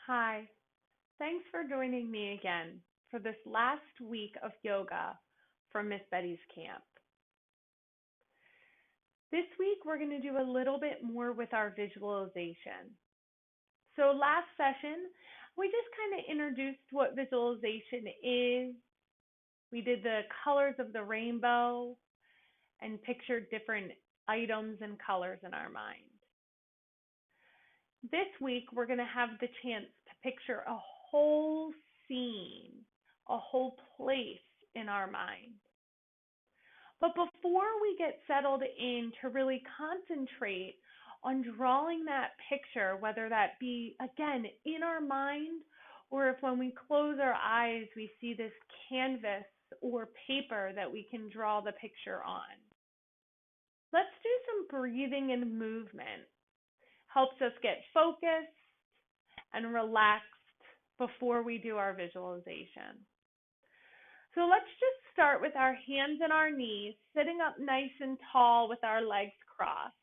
Hi, thanks for joining me again for this last week of yoga from Miss Betty's camp. This week we're going to do a little bit more with our visualization. So, last session we just kind of introduced what visualization is. We did the colors of the rainbow and pictured different items and colors in our mind. This week we're going to have the chance to picture a whole scene, a whole place in our mind. But before we get settled in to really concentrate on drawing that picture, whether that be, again, in our mind, or if when we close our eyes, we see this canvas or paper that we can draw the picture on. Let's do some breathing and movement. Helps us get focused and relaxed before we do our visualization. So let's just start with our hands and our knees, sitting up nice and tall with our legs crossed.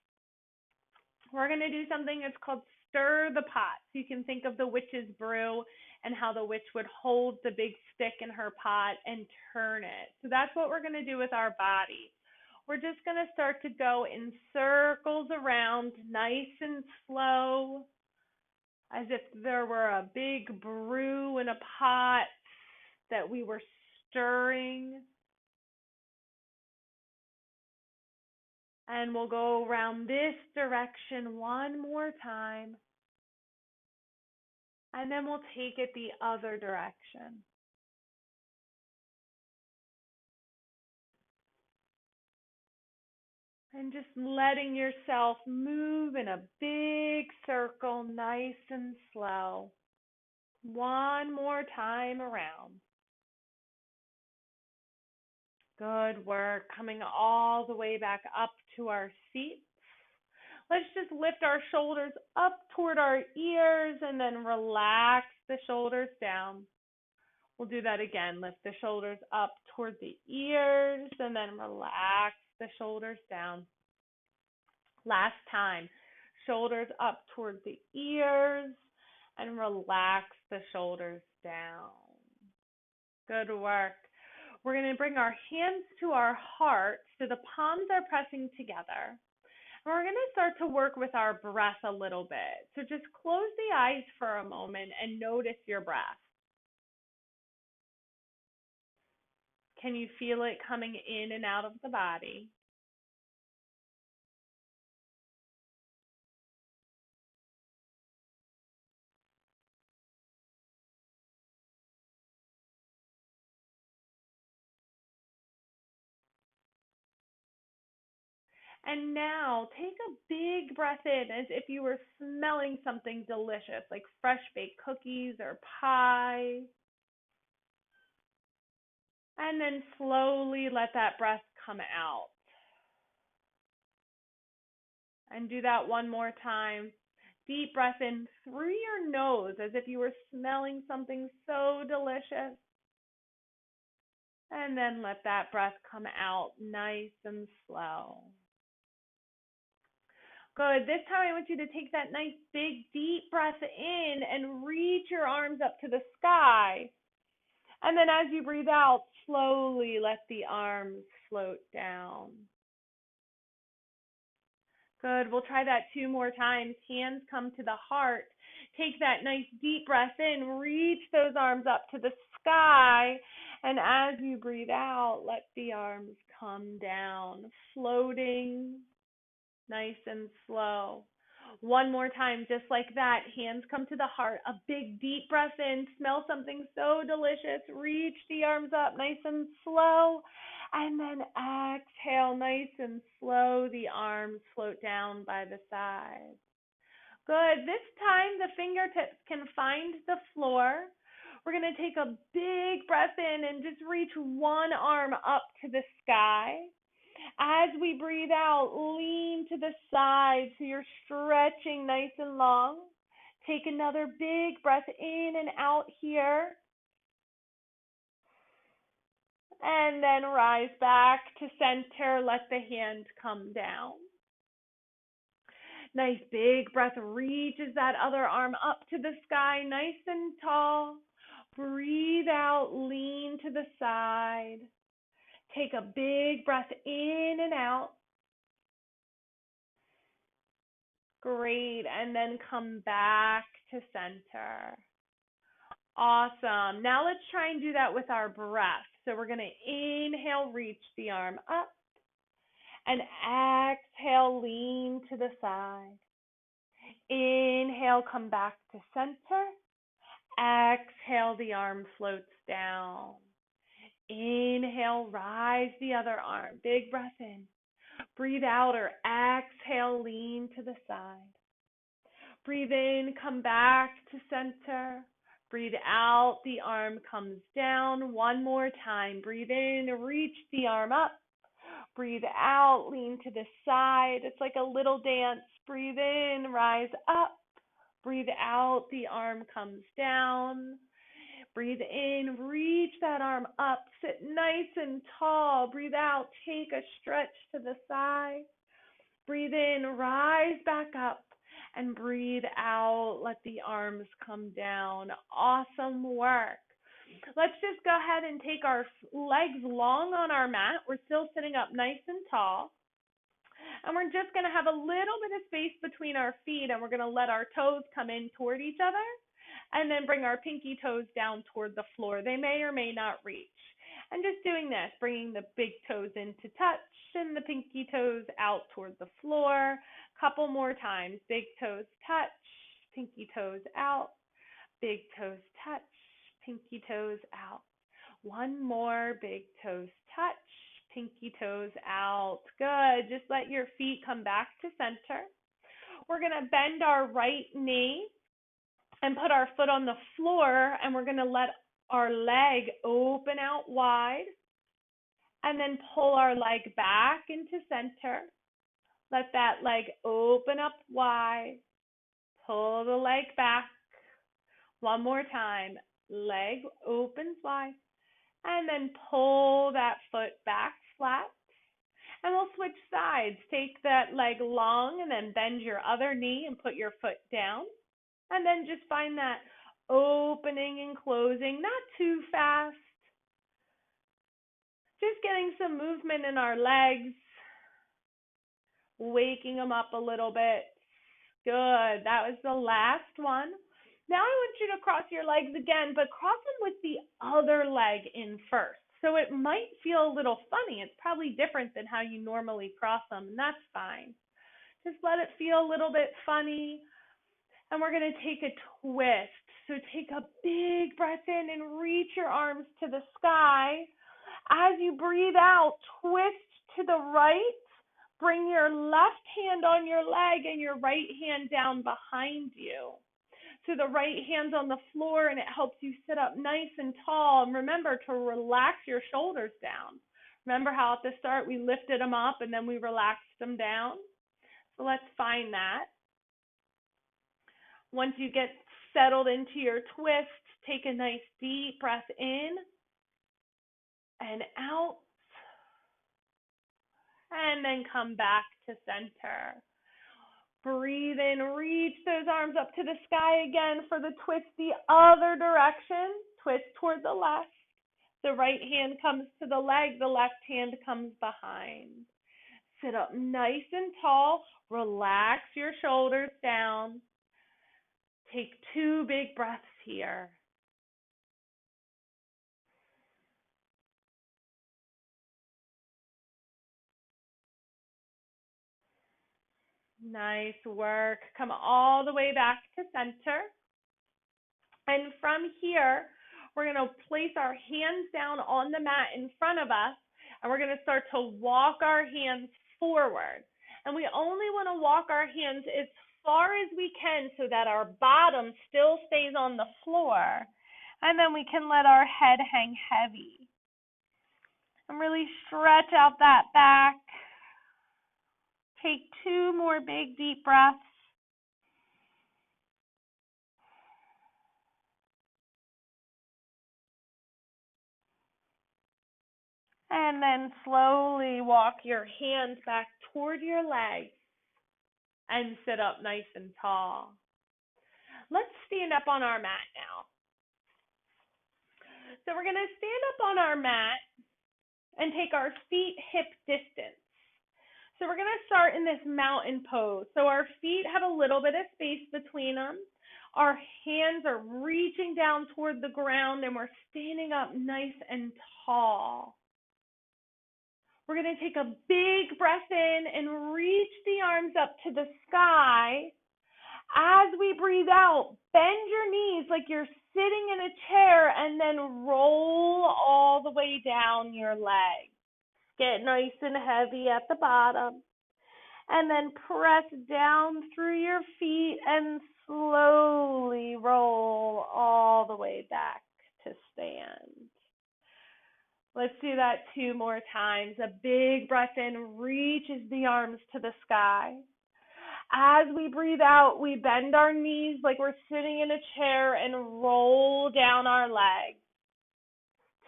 We're going to do something that's called stir the pot. So you can think of the witch's brew and how the witch would hold the big stick in her pot and turn it. So that's what we're going to do with our body. We're just going to start to go in circles around, nice and slow, as if there were a big brew in a pot that we were stirring. And we'll go around this direction one more time. And then we'll take it the other direction. And just letting yourself move in a big circle, nice and slow. One more time around. Good work. Coming all the way back up to our seats. Let's just lift our shoulders up toward our ears and then relax the shoulders down. We'll do that again. Lift the shoulders up toward the ears and then relax the shoulders down. Last time. Shoulders up toward the ears and relax the shoulders down. Good work. We're going to bring our hands to our heart so the palms are pressing together. And we're going to start to work with our breath a little bit. So just close the eyes for a moment and notice your breath. Can you feel it coming in and out of the body? And now take a big breath in as if you were smelling something delicious, like fresh baked cookies or pie. And then slowly let that breath come out. And do that one more time. Deep breath in through your nose as if you were smelling something so delicious. And then let that breath come out nice and slow. Good. This time I want you to take that nice big deep breath in and reach your arms up to the sky. And then as you breathe out, slowly let the arms float down. Good. We'll try that two more times. Hands come to the heart. Take that nice deep breath in. Reach those arms up to the sky. And as you breathe out, let the arms come down, floating nice and slow. One more time, just like that. Hands come to the heart. A big deep breath in. Smell something so delicious. Reach the arms up nice and slow. And then exhale nice and slow. The arms float down by the sides. Good. This time the fingertips can find the floor. We're going to take a big breath in and just reach one arm up to the sky. As we breathe out, lean to the side so you're stretching nice and long. Take another big breath in and out here. And then rise back to center. Let the hand come down. Nice big breath reaches that other arm up to the sky, nice and tall. Breathe out, lean to the side. Take a big breath in and out. Great. And then come back to center. Awesome. Now let's try and do that with our breath. So we're going to inhale, reach the arm up. And exhale, lean to the side. Inhale, come back to center. Exhale, the arm floats down. Inhale, rise the other arm. Big breath in. Breathe out or exhale, lean to the side. Breathe in, come back to center. Breathe out, the arm comes down. One more time. Breathe in, reach the arm up. Breathe out, lean to the side. It's like a little dance. Breathe in, rise up. Breathe out, the arm comes down. Breathe in, reach that arm up. Sit nice and tall. Breathe out, take a stretch to the side. Breathe in, rise back up. And breathe out, let the arms come down. Awesome work. Let's just go ahead and take our legs long on our mat. We're still sitting up nice and tall. And we're just going to have a little bit of space between our feet, and we're going to let our toes come in toward each other, and then bring our pinky toes down toward the floor. They may or may not reach. And just doing this, bringing the big toes into touch and the pinky toes out toward the floor. Couple more times. Big toes touch, pinky toes out. Big toes touch, pinky toes out. One more. Big toes touch, pinky toes out. Good. Just let your feet come back to center. We're going to bend our right knee and put our foot on the floor, and we're going to let our leg open out wide, and then pull our leg back into center. Let that leg open up wide. Pull the leg back. One more time. Leg opens wide. And then pull that foot back flat. And we'll switch sides. Take that leg long and then bend your other knee and put your foot down. And then just find that opening and closing, not too fast. Just getting some movement in our legs, waking them up a little bit. Good. That was the last one. Now I want you to cross your legs again, but cross them with the other leg in first. So it might feel a little funny. It's probably different than how you normally cross them, and that's fine. Just let it feel a little bit funny. And we're going to take a twist. So take a big breath in and reach your arms to the sky. As you breathe out, twist to the right. Bring your left hand on your leg and your right hand down behind you. So the right hand's on the floor, and it helps you sit up nice and tall. And remember to relax your shoulders down. Remember how at the start we lifted them up and then we relaxed them down? So let's find that. Once you get settled into your twist, take a nice deep breath in and out. And then come back to center. Breathe in, reach those arms up to the sky again for the twist the other direction. Twist toward the left. The right hand comes to the leg, the left hand comes behind. Sit up nice and tall. Relax your shoulders down. Take 2 big breaths here. Nice work. Come all the way back to center. And from here, we're going to place our hands down on the mat in front of us, and we're going to start to walk our hands forward. And we only want to walk our hands as far as we can so that our bottom still stays on the floor. And then we can let our head hang heavy. And really stretch out that back. Take 2 more big deep breaths. And then slowly walk your hands back toward your legs. and sit up nice and tall. Let's stand up on our mat now. So we're going to stand up on our mat and take our feet hip distance. So we're going to start in this mountain pose. So our feet have a little bit of space between them. Our hands are reaching down toward the ground and we're standing up nice and tall. We're going to take a big breath in and reach the arms up to the sky. As we breathe out, bend your knees like you're sitting in a chair and then roll all the way down your legs. Get nice and heavy at the bottom. And then press down through your feet and slowly roll all the way back to stand. Let's do that 2 more times. A big breath in reaches the arms to the sky. As we breathe out, we bend our knees like we're sitting in a chair and roll down our legs.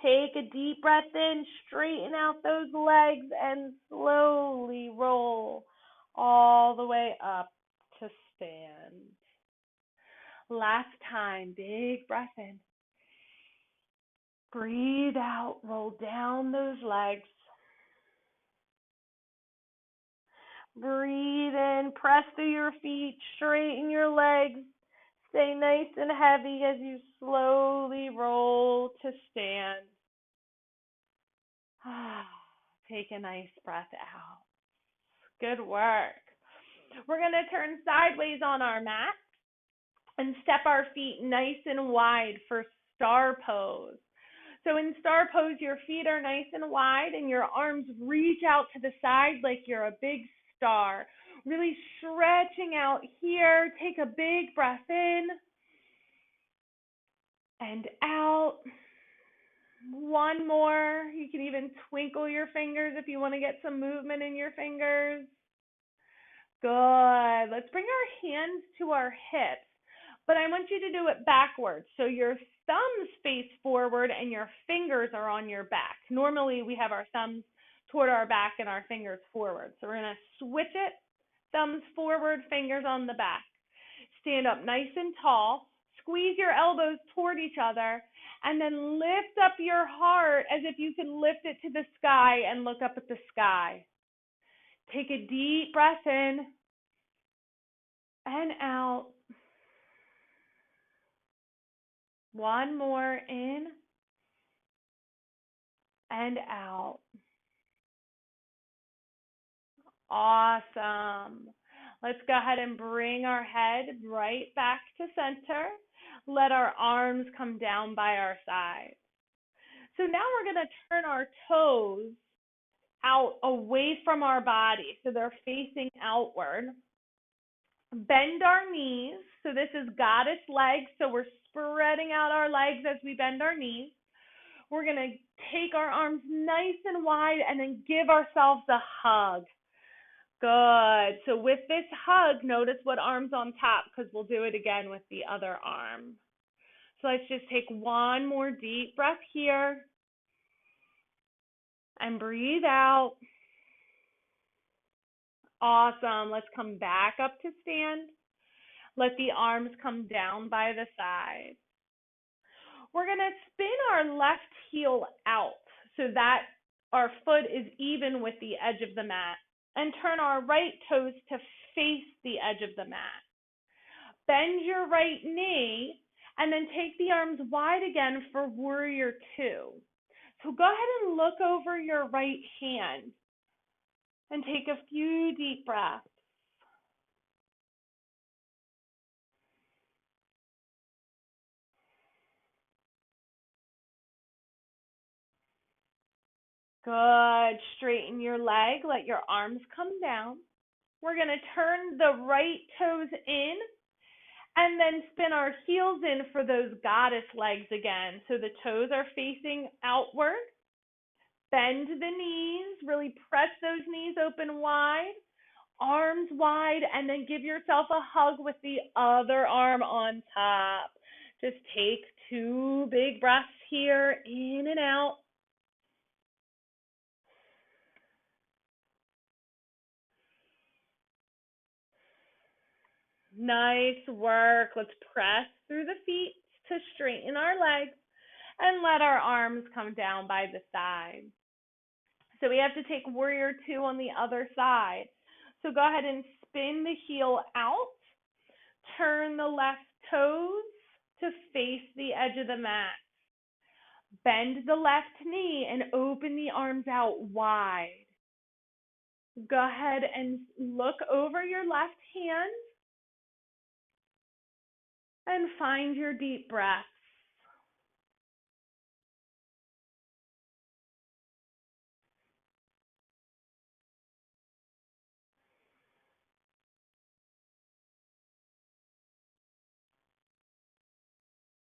Take a deep breath in, straighten out those legs, and slowly roll all the way up to stand. Last time, big breath in. Breathe out, roll down those legs. Breathe in, press through your feet, straighten your legs. Stay nice and heavy as you slowly roll to stand. Take a nice breath out. Good work. We're going to turn sideways on our mat and step our feet nice and wide for star pose. So in star pose, your feet are nice and wide and your arms reach out to the side like you're a big star. Really stretching out here. Take a big breath in and out. One more. You can even twinkle your fingers if you want to get some movement in your fingers. Good. Let's bring our hands to our hips, but I want you to do it backwards. So your thumbs face forward and your fingers are on your back. Normally we have our thumbs toward our back and our fingers forward. So we're going to switch it. Thumbs forward, fingers on the back. Stand up nice and tall. Squeeze your elbows toward each other and then lift up your heart as if you can lift it to the sky and look up at the sky. Take a deep breath in and out. One more in and out. Awesome. Let's go ahead and bring our head right back to center. Let our arms come down by our sides. So now we're going to turn our toes out away from our body. So they're facing outward. Bend our knees. So this is goddess legs. So we're spreading out our legs as we bend our knees. We're going to take our arms nice and wide and then give ourselves a hug. Good. So with this hug, notice what arm's on top because we'll do it again with the other arm. So let's just take one more deep breath here and breathe out. Awesome. Let's come back up to stand. Let the arms come down by the side. We're going to spin our left heel out so that our foot is even with the edge of the mat and turn our right toes to face the edge of the mat. Bend your right knee and then take the arms wide again for warrior two. So go ahead and look over your right hand and take a few deep breaths. Good. Straighten your leg. Let your arms come down. We're going to turn the right toes in and then spin our heels in for those goddess legs again. So the toes are facing outward. Bend the knees. Really press those knees open wide. Arms wide, and then give yourself a hug with the other arm on top. Just take 2 big breaths here, in and out. Nice work. Let's press through the feet to straighten our legs and let our arms come down by the side. So we have to take warrior two on the other side. So go ahead and spin the heel out. Turn the left toes to face the edge of the mat. Bend the left knee and open the arms out wide. Go ahead and look over your left hand and find your deep breaths.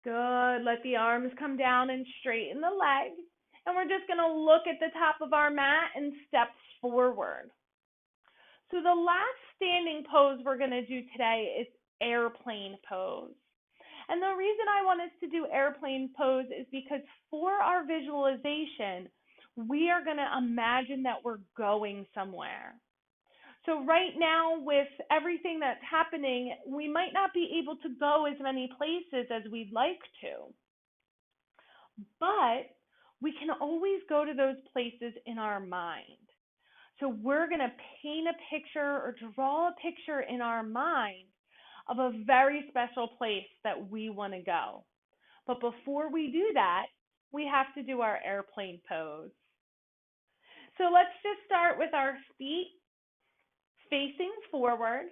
Good. Let the arms come down and straighten the legs. And we're just going to look at the top of our mat and step forward. So the last standing pose we're going to do today is airplane pose. And the reason I want us to do airplane pose is because for our visualization, we are going to imagine that we're going somewhere. So right now, with everything that's happening, we might not be able to go as many places as we'd like to. But we can always go to those places in our mind. So we're going to paint a picture or draw a picture in our mind of a very special place that we want to go. But before we do that, we have to do our airplane pose. So let's just start with our feet facing forward,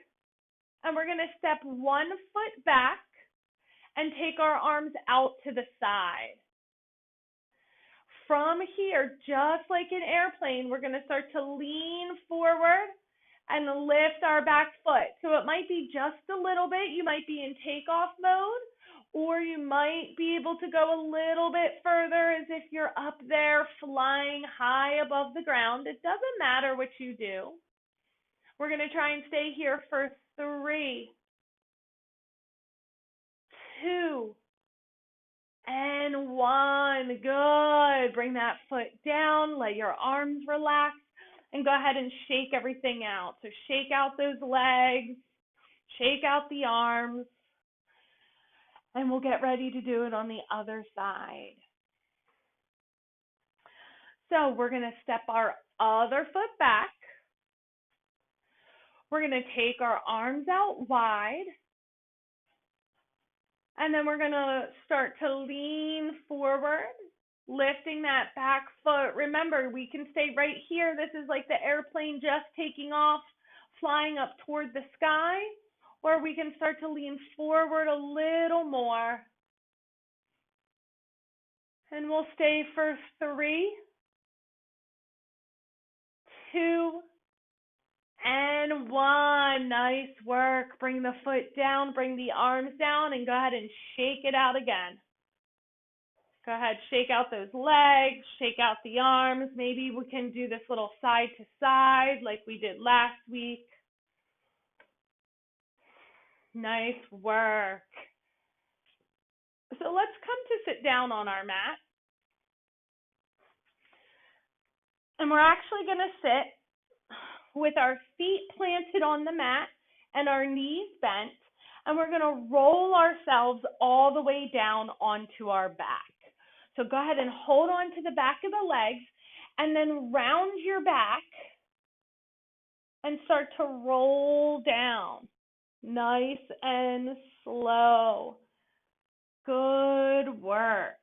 and we're going to step 1 foot back and take our arms out to the side. From here, just like an airplane, we're going to start to lean forward and lift our back foot. So it might be just a little bit. You might be in takeoff mode, or you might be able to go a little bit further as if you're up there flying high above the ground. It doesn't matter what you do. We're going to try and stay here for 3, 2, and 1. Good. Bring that foot down. Let your arms relax. And go ahead and shake everything out. So shake out those legs. Shake out the arms. And we'll get ready to do it on the other side. So we're going to step our other foot back. We're going to take our arms out wide. And then we're going to start to lean forward, lifting that back foot. Remember, we can stay right here. This is like the airplane just taking off, flying up toward the sky. Or we can start to lean forward a little more. And we'll stay for 3, 2, and 1. Nice work. Bring the foot down, bring the arms down, and go ahead and shake it out again. Go ahead, shake out those legs, shake out the arms. Maybe we can do this little side to side like we did last week. Nice work. So let's come to sit down on our mat. And we're actually going to sit with our feet planted on the mat and our knees bent, and we're going to roll ourselves all the way down onto our back. So go ahead and hold on to the back of the legs and then round your back and start to roll down. Nice and slow. Good work.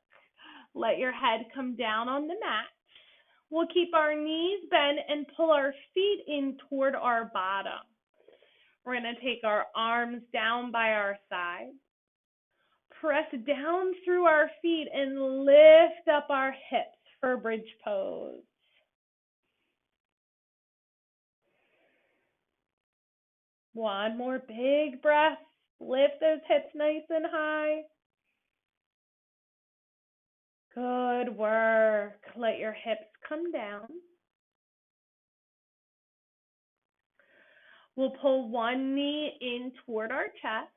Let your head come down on the mat. We'll keep our knees bent and pull our feet in toward our bottom. We're going to take our arms down by our side. Press down through our feet and lift up our hips for bridge pose. One more big breath. Lift those hips nice and high. Good work. Let your hips come down. We'll pull one knee in toward our chest.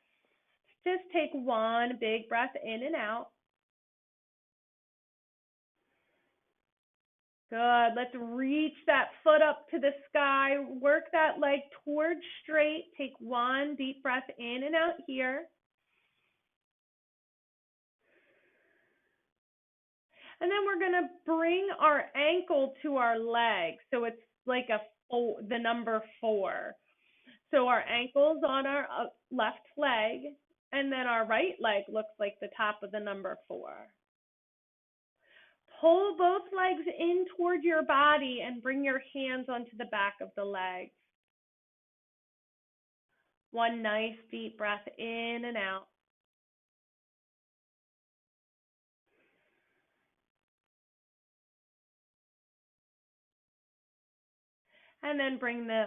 Just take one big breath in and out. Good. Let's reach that foot up to the sky. Work that leg towards straight. Take one deep breath in and out here. And then we're going to bring our ankle to our leg. So it's like the number 4. So our ankle's on our left leg, and then our right leg looks like the top of the number 4. Pull both legs in toward your body and bring your hands onto the back of the legs. One nice deep breath in and out. And then bring the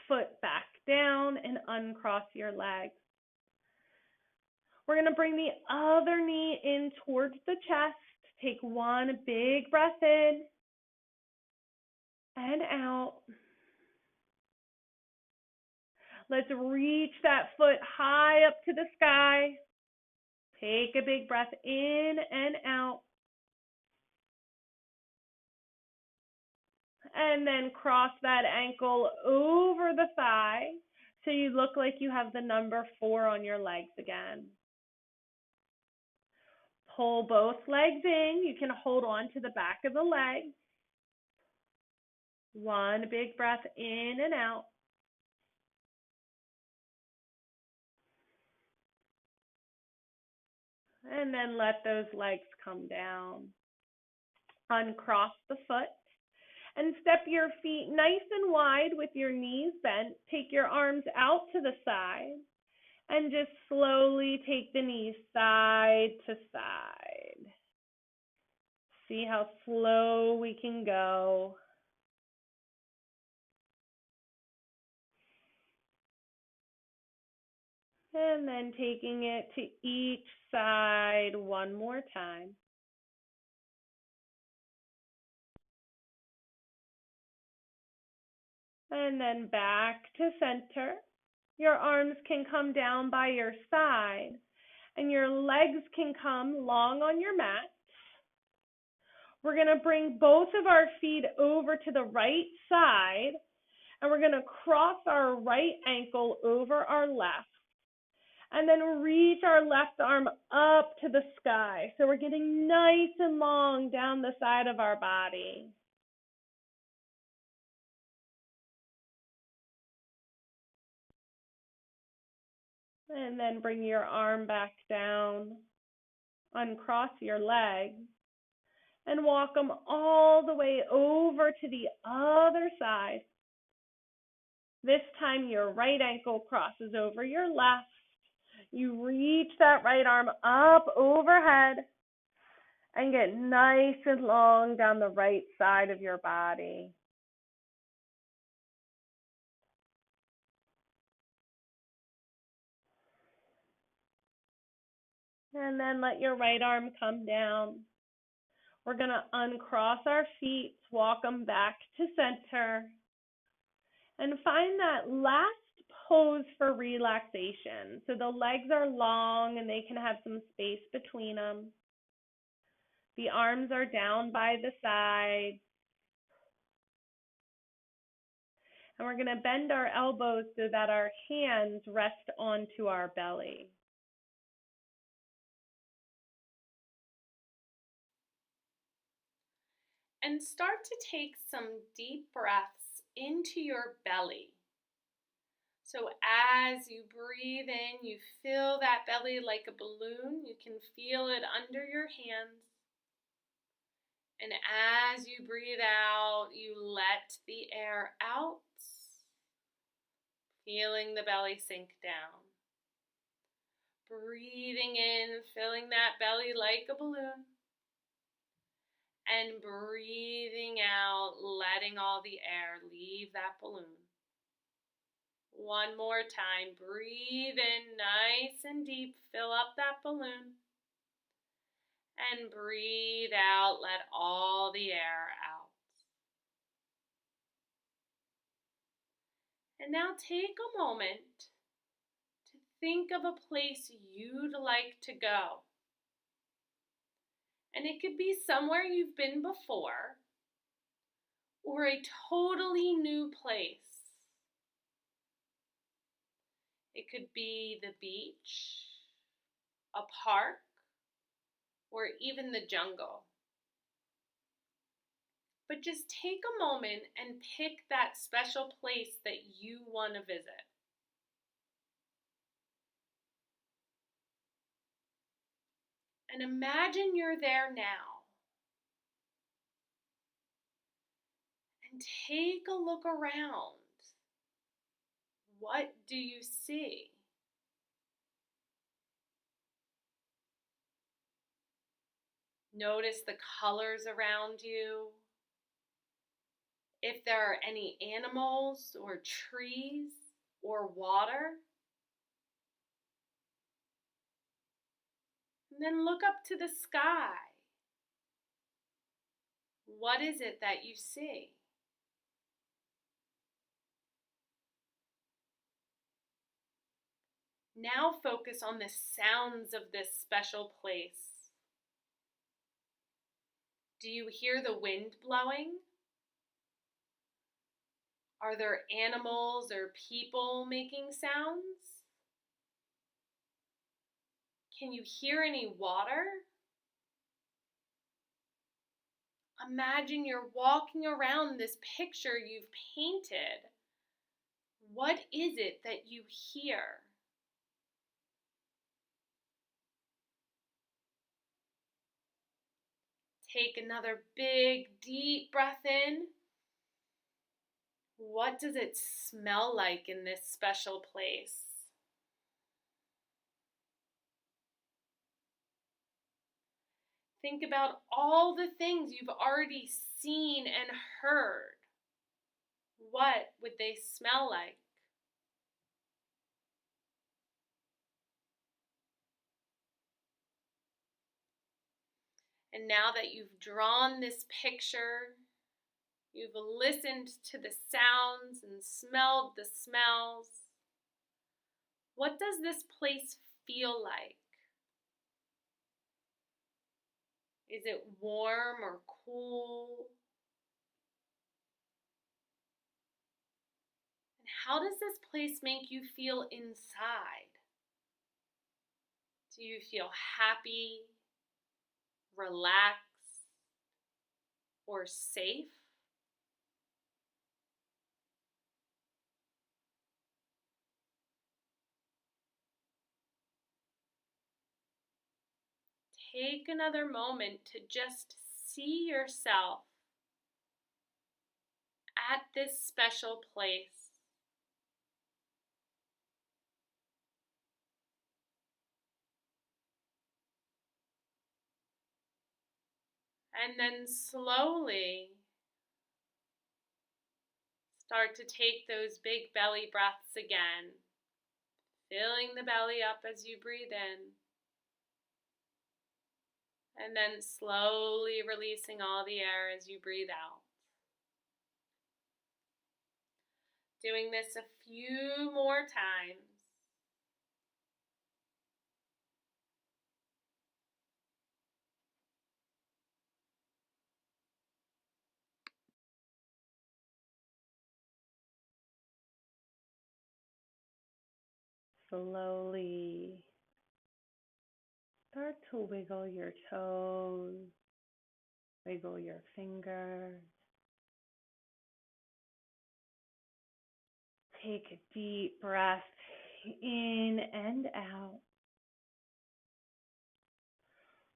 foot back down and uncross your legs. We're going to bring the other knee in towards the chest. Take one big breath in and out. Let's reach that foot high up to the sky. Take a big breath in and out. And then cross that ankle over the thigh so you look like you have the number 4 on your legs again. Pull both legs in. You can hold on to the back of the leg. One big breath in and out. And then let those legs come down. Uncross the foot and step your feet nice and wide with your knees bent. Take your arms out to the side and just slowly take the knees side to side. See how slow we can go. And then taking it to each side one more time. And then back to center. Your arms can come down by your side, and your legs can come long on your mat. We're going to bring both of our feet over to the right side, and we're going to cross our right ankle over our left. And then reach our left arm up to the sky. So we're getting nice and long down the side of our body. And then bring your arm back down. Uncross your legs. And walk them all the way over to the other side. This time your right ankle crosses over your left. You reach that right arm up overhead and get nice and long down the right side of your body. And then let your right arm come down. We're going to uncross our feet, walk them back to center, and find that last pose for relaxation. So the legs are long and they can have some space between them. The arms are down by the sides. And we're going to bend our elbows so that our hands rest onto our belly. And start to take some deep breaths into your belly. So as you breathe in, you fill that belly like a balloon. You can feel it under your hands. And as you breathe out, you let the air out, feeling the belly sink down. Breathing in, filling that belly like a balloon. And breathing out, letting all the air leave that balloon. One more time. Breathe in nice and deep. Fill up that balloon. And breathe out. Let all the air out. And now take a moment to think of a place you'd like to go. And it could be somewhere you've been before. or a totally new place. It could be the beach, a park, or even the jungle. But just take a moment and pick that special place that you want to visit. And imagine you're there now. And take a look around. What do you see? Notice the colors around you. If there are any animals or trees or water. And then look up to the sky. What is it that you see? Now focus on the sounds of this special place. Do you hear the wind blowing? Are there animals or people making sounds? Can you hear any water? Imagine you're walking around this picture you've painted. What is it that you hear? Take another big, deep breath in. What does it smell like in this special place? Think about all the things you've already seen and heard. What would they smell like? And now that you've drawn this picture, you've listened to the sounds and smelled the smells, what does this place feel like? Is it warm or cool? And how does this place make you feel inside? Do you feel happy, relaxed, or safe? Take another moment to just see yourself at this special place. And then slowly start to take those big belly breaths again, filling the belly up as you breathe in. And then slowly releasing all the air as you breathe out. Doing this a few more times. Slowly start to wiggle your toes, wiggle your fingers. Take a deep breath in and out.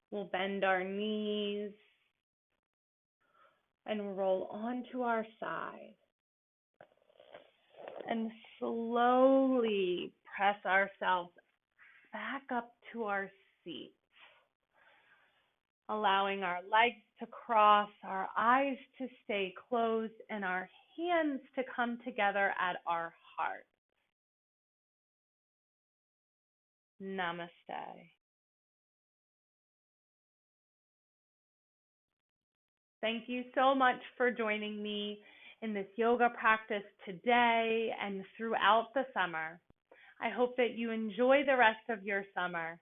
We'll bend our knees and roll onto our side. And slowly press ourselves back up to our seat, allowing our legs to cross, our eyes to stay closed, and our hands to come together at our heart. Namaste. Thank you so much for joining me in this yoga practice today and throughout the summer. I hope that you enjoy the rest of your summer.